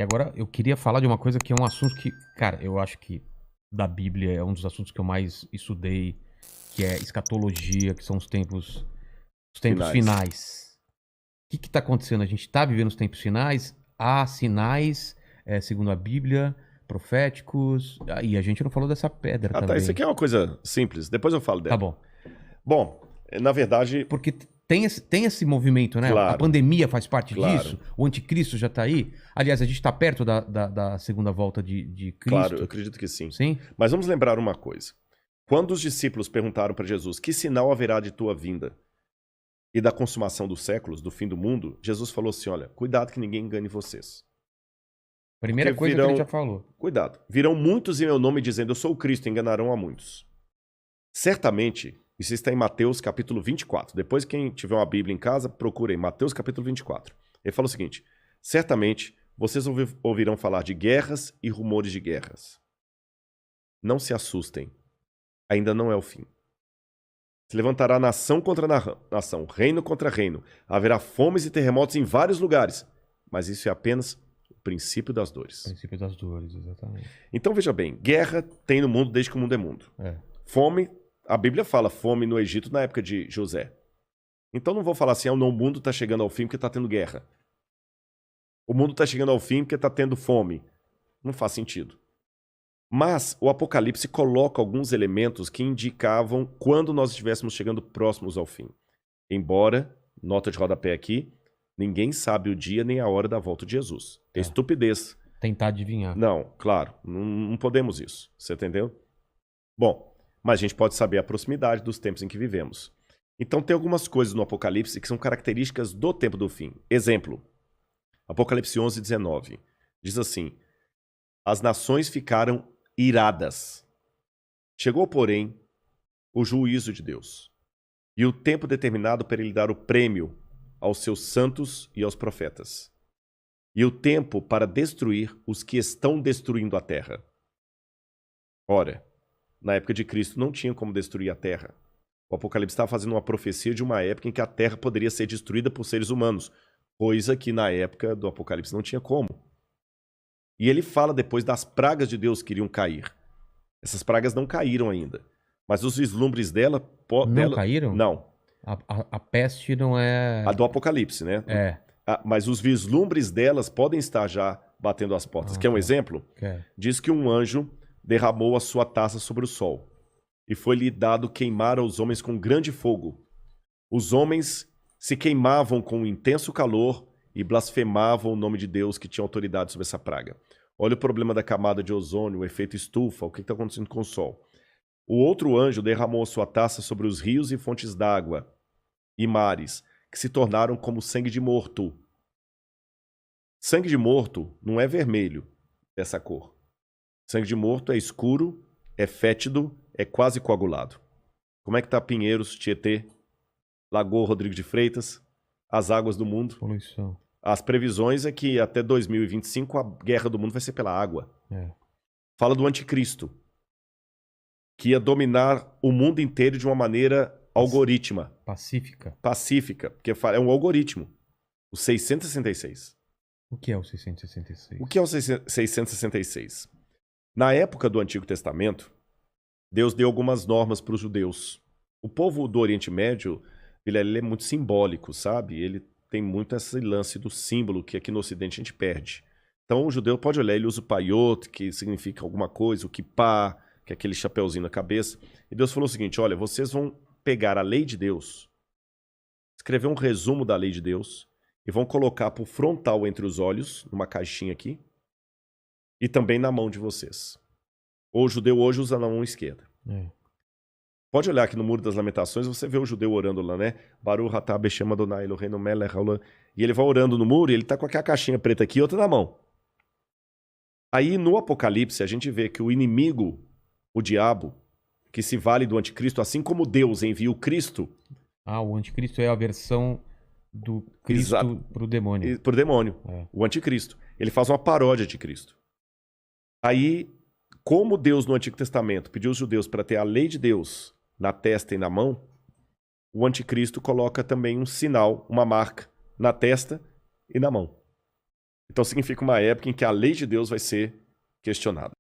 E agora eu queria falar de uma coisa que é um assunto que, cara, eu acho que da Bíblia é um dos assuntos que eu mais estudei, que é escatologia, que são os tempos Finais. finais. O que que tá acontecendo? A gente tá vivendo os tempos finais, há sinais, segundo a Bíblia, proféticos, e a gente não falou dessa pedra Ah, tá. Isso também. aqui é uma coisa simples. Depois eu falo Tá dela. bom. Bom, na verdade, Porque tem esse movimento, né? A claro, pandemia faz parte claro, disso, o anticristo já tá aí. Aliás, a gente tá perto da segunda volta de claro, eu Cristo. acredito que sim. Sim? Mas vamos lembrar uma coisa. Quando os discípulos perguntaram para Jesus: que sinal haverá de tua vinda e da consumação dos séculos, do fim do mundo, Jesus falou assim: olha, cuidado que ninguém engane vocês. Porque Primeira coisa que ele já virão, falou. cuidado, virão muitos em meu nome dizendo: eu sou o Cristo, e enganarão a muitos. Certamente, isso está em Mateus capítulo 24. Depois, quem tiver uma Bíblia em casa, procure aí, Mateus capítulo 24. Ele fala o seguinte: certamente vocês ouvirão falar de guerras e rumores de guerras. Não se assustem, ainda não é o fim. Se levantará nação contra nação, reino contra reino. Haverá fomes e terremotos em vários lugares. Mas isso é apenas o princípio das dores. Princípio das dores, exatamente. Então veja bem, guerra tem no mundo desde que o mundo é mundo. É. Fome, a Bíblia fala fome no Egito na época de José. Então não vou falar assim, o mundo está chegando ao fim porque está tendo guerra. O mundo está chegando ao fim porque está tendo fome. Não faz sentido. Mas o Apocalipse coloca alguns elementos que indicavam quando nós estivéssemos chegando próximos ao fim. Embora, nota de rodapé aqui, ninguém sabe o dia nem a hora da volta de Jesus. É estupidez. Tentar adivinhar. Não, claro, não podemos isso. Você entendeu? Bom, mas a gente pode saber a proximidade dos tempos em que vivemos. Então tem algumas coisas no Apocalipse que são características do tempo do fim. Exemplo, Apocalipse 11, 19. Diz assim: as nações ficaram iradas. Chegou, porém, o juízo de Deus e o tempo determinado para ele dar o prêmio aos seus santos e aos profetas, e o tempo para destruir os que estão destruindo a terra. Ora, na época de Cristo não tinha como destruir a terra. O Apocalipse estava fazendo uma profecia de uma época em que a terra poderia ser destruída por seres humanos, coisa que na época do Apocalipse não tinha como. E ele fala depois das pragas de Deus que iriam cair. Essas pragas não caíram ainda, mas os vislumbres dela... Não caíram? Não. A peste não é... A do Apocalipse, né? É. Mas os vislumbres delas podem estar já batendo as portas. Quer um tá. exemplo? Quer. Diz que um anjo derramou a sua taça sobre o sol, e foi-lhe dado queimar aos homens com grande fogo. Os homens se queimavam com um intenso calor e blasfemavam o nome de Deus que tinha autoridade sobre essa praga. Olha o problema da camada de ozônio, o efeito estufa, o que está acontecendo com o sol. O outro anjo derramou a sua taça sobre os rios e fontes d'água e mares, que se tornaram como sangue de morto. Sangue de morto não é vermelho, dessa cor. Sangue de morto é escuro, é fétido, é quase coagulado. Como é que tá Pinheiros, Tietê, Lagoa Rodrigo de Freitas, as águas do mundo? Poluição. As previsões é que até 2025 a guerra do mundo vai ser pela água. É. Fala do anticristo, que ia dominar o mundo inteiro de uma maneira algorítmica, Pacífica. pacífica, porque é um algoritmo. O 666. O que é o 666? O que é o 666? Na época do Antigo Testamento, Deus deu algumas normas para os judeus. O povo do Oriente Médio, ele é muito simbólico, sabe? Ele tem muito esse lance do símbolo que aqui no Ocidente a gente perde. Então o judeu pode olhar, ele usa o paiot, que significa alguma coisa, o kippah, que é aquele chapeuzinho na cabeça. E Deus falou o seguinte: olha, vocês vão pegar a lei de Deus, escrever um resumo da lei de Deus e vão colocar por frontal entre os olhos, numa caixinha aqui, e também na mão de vocês. O judeu hoje usa na mão esquerda. É. Pode olhar aqui no Muro das Lamentações, você vê o judeu orando lá, né? Baruch atah Beshem Adonai Eloheinu melech haolam. E ele vai orando no muro e ele tá com aquela caixinha preta aqui e outra na mão. Aí no Apocalipse a gente vê que o inimigo, o diabo, que se vale do anticristo, assim como Deus envia o Cristo... O anticristo é a versão do Cristo pro demônio. Pro demônio, É. o anticristo. Ele faz uma paródia de Cristo. Aí, como Deus no Antigo Testamento pediu aos judeus para ter a lei de Deus na testa e na mão, o anticristo coloca também um sinal, uma marca, na testa e na mão. Então significa uma época em que a lei de Deus vai ser questionada.